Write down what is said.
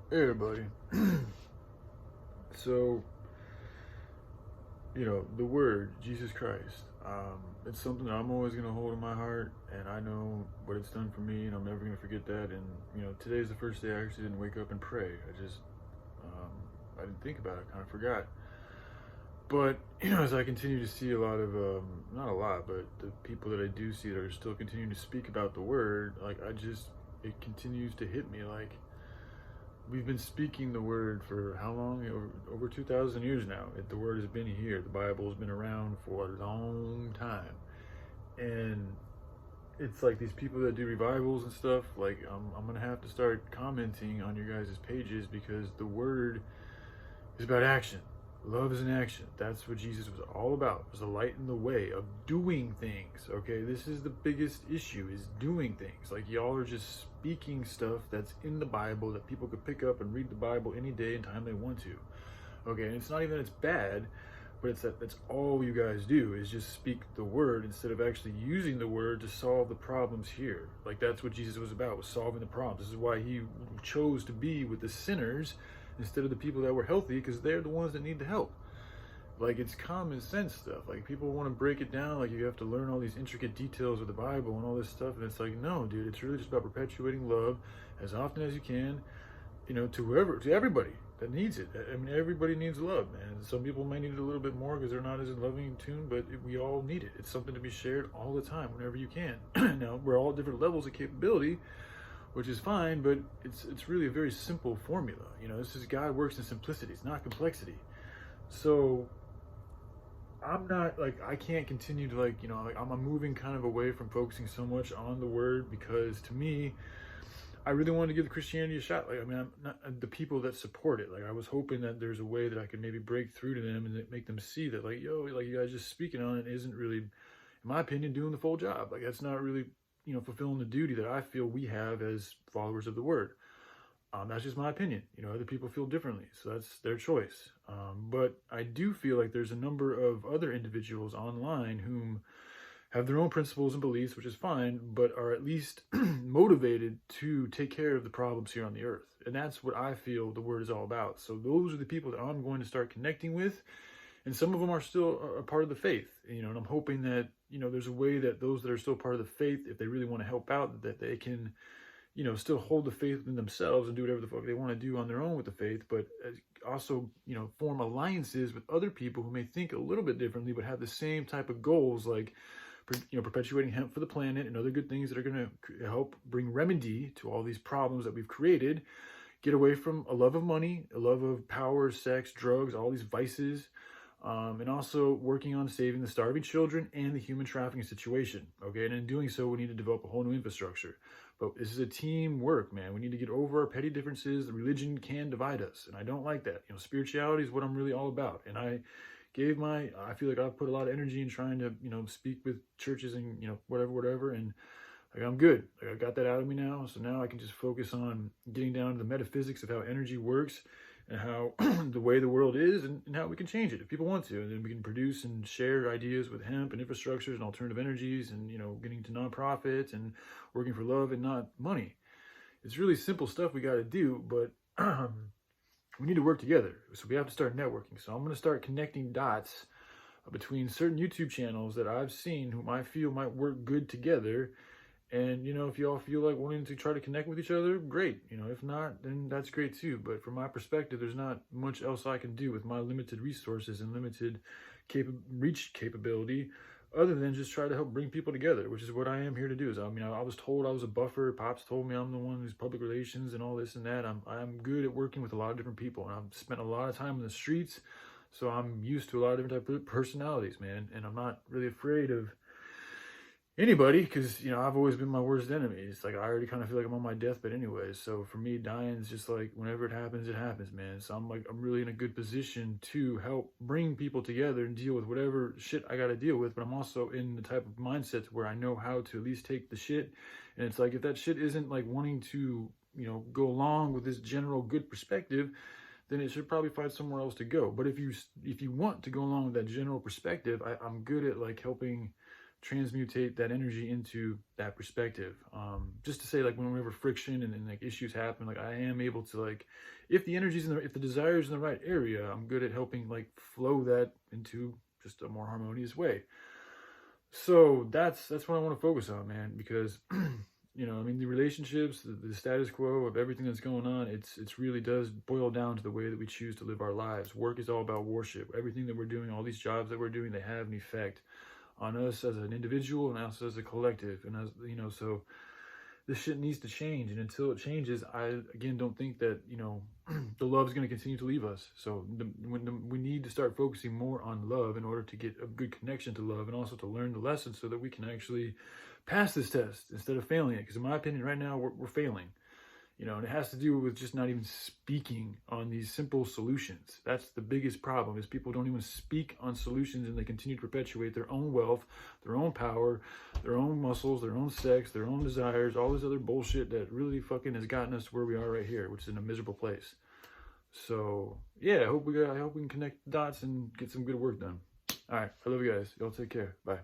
Hey everybody. So, the word, Jesus Christ, it's something that I'm always going to hold in my heart, and I know what it's done for me, and I'm never going to forget that. And, today's the first day I actually didn't wake up and pray. Um, I didn't think about it, I kind of forgot. But, as I continue to see a lot of, not a lot, but the people that I do see that are still continuing to speak about the word, it continues to hit me like, we've been speaking the word for how long? Over 2,000 years now. The word has been here. The Bible has been around for a long time. And it's like these people that do revivals and stuff, like, I'm going to have to start commenting on your guys' pages because the word is about action. Love is an action. That's what Jesus was all about. It was the light in the way of doing things. Okay, this is the biggest issue, is doing things. Like, y'all are just speaking stuff that's in the Bible that people could pick up and read the Bible any day and time they want to. Okay, and it's not even that it's bad, but it's that's all you guys do is just speak the word instead of actually using the word to solve the problems here. Like, that's what Jesus was about, was solving the problems. This is why he chose to be with the sinners instead of the people that were healthy, because they're the ones that need the help. Like, it's common sense stuff. Like, people want to break it down like you have to learn all these intricate details of the Bible and all this stuff, and it's like, no, dude, it's really just about perpetuating love as often as you can, to everybody that needs it. I mean, everybody needs love, man. Some people may need it a little bit more because they're not as loving in tune, but we all need it. It's something to be shared all the time, whenever you can. Now, we're all at different levels of capability, which is fine, but it's really a very simple formula. This is, God works in simplicity. It's not complexity. So I'm not, like, I can't continue to, like, I'm moving kind of away from focusing so much on the word, because to me, I really wanted to give Christianity a shot. Like, I mean, I'm not the people that support it. Like, I was hoping that there's a way that I could maybe break through to them and make them see that, like, yo, like, you guys just speaking on it isn't really, in my opinion, doing the full job. Like, that's not really, fulfilling the duty that I feel we have as followers of the word. That's just my opinion. Other people feel differently, so that's their choice. But I do feel like there's a number of other individuals online whom have their own principles and beliefs, which is fine, but are at least motivated to take care of the problems here on the earth. And that's what I feel the word is all about. So those are the people that I'm going to start connecting with. And some of them are still a part of the faith, and I'm hoping that, there's a way that those that are still part of the faith, if they really want to help out, that they can, still hold the faith within themselves and do whatever the fuck they want to do on their own with the faith, but also, form alliances with other people who may think a little bit differently, but have the same type of goals, like, perpetuating hemp for the planet and other good things that are going to help bring remedy to all these problems that we've created. Get away from a love of money, a love of power, sex, drugs, all these vices, and also working on saving the starving children and the human trafficking situation. Okay, and in doing so, we need to develop a whole new infrastructure. But this is a team work, man. We need to get over our petty differences. The religion can divide us, and I don't like that. Spirituality is what I'm really all about, and I feel like I've put a lot of energy in trying to, speak with churches and, whatever. And, like, I'm good. Like, I got that out of me now. So now I can just focus on getting down to the metaphysics of how energy works and how the way the world is, and how we can change it if people want to. And then we can produce and share ideas with hemp and infrastructures and alternative energies, and, getting to nonprofits and working for love and not money. It's really simple stuff we got to do, but we need to work together. So we have to start networking. So I'm going to start connecting dots between certain YouTube channels that I've seen whom I feel might work good together. And, if y'all feel like wanting to try to connect with each other, great. If not, then that's great too. But from my perspective, there's not much else I can do with my limited resources and limited reach capability, other than just try to help bring people together, which is what I am here to do. I was told I was a buffer. Pops told me I'm the one who's public relations and all this and that. I'm good at working with a lot of different people, and I've spent a lot of time in the streets, so I'm used to a lot of different types of personalities, man. And I'm not really afraid of anybody, because I've always been my worst enemy. It's like I already kind of feel like I'm on my deathbed anyways. So for me, dying is just like, whenever it happens, man. So I'm really in a good position to help bring people together and deal with whatever shit I got to deal with. But I'm also in the type of mindset where I know how to at least take the shit. And it's like, if that shit isn't like wanting to go along with this general good perspective, then it should probably find somewhere else to go. But if you want to go along with that general perspective, I'm good at, like, helping transmutate that energy into that perspective. Just to say, like, whenever friction and like issues happen, like I am able to, like, if the energy's if the desire is in the right area, I'm good at helping like flow that into just a more harmonious way. So that's what I want to focus on, man, because you know, I mean, the relationships, the status quo of everything that's going on, it's really does boil down to the way that we choose to live our lives. Work is all about worship. Everything that we're doing, all these jobs that we're doing, they have an effect on us as an individual and us as a collective. And as you know, so this shit needs to change. And until it changes, I again don't think that, you know, the love is going to continue to leave us. So we need to start focusing more on love in order to get a good connection to love, and also to learn the lessons so that we can actually pass this test instead of failing it. Because in my opinion, right now we're failing. You know, and it has to do with just not even speaking on these simple solutions. That's the biggest problem, is people don't even speak on solutions, and they continue to perpetuate their own wealth, their own power, their own muscles, their own sex, their own desires, all this other bullshit that really fucking has gotten us to where we are right here, which is in a miserable place. So yeah, I hope we can connect the dots and get some good work done. All right, I love you guys. Y'all take care. Bye.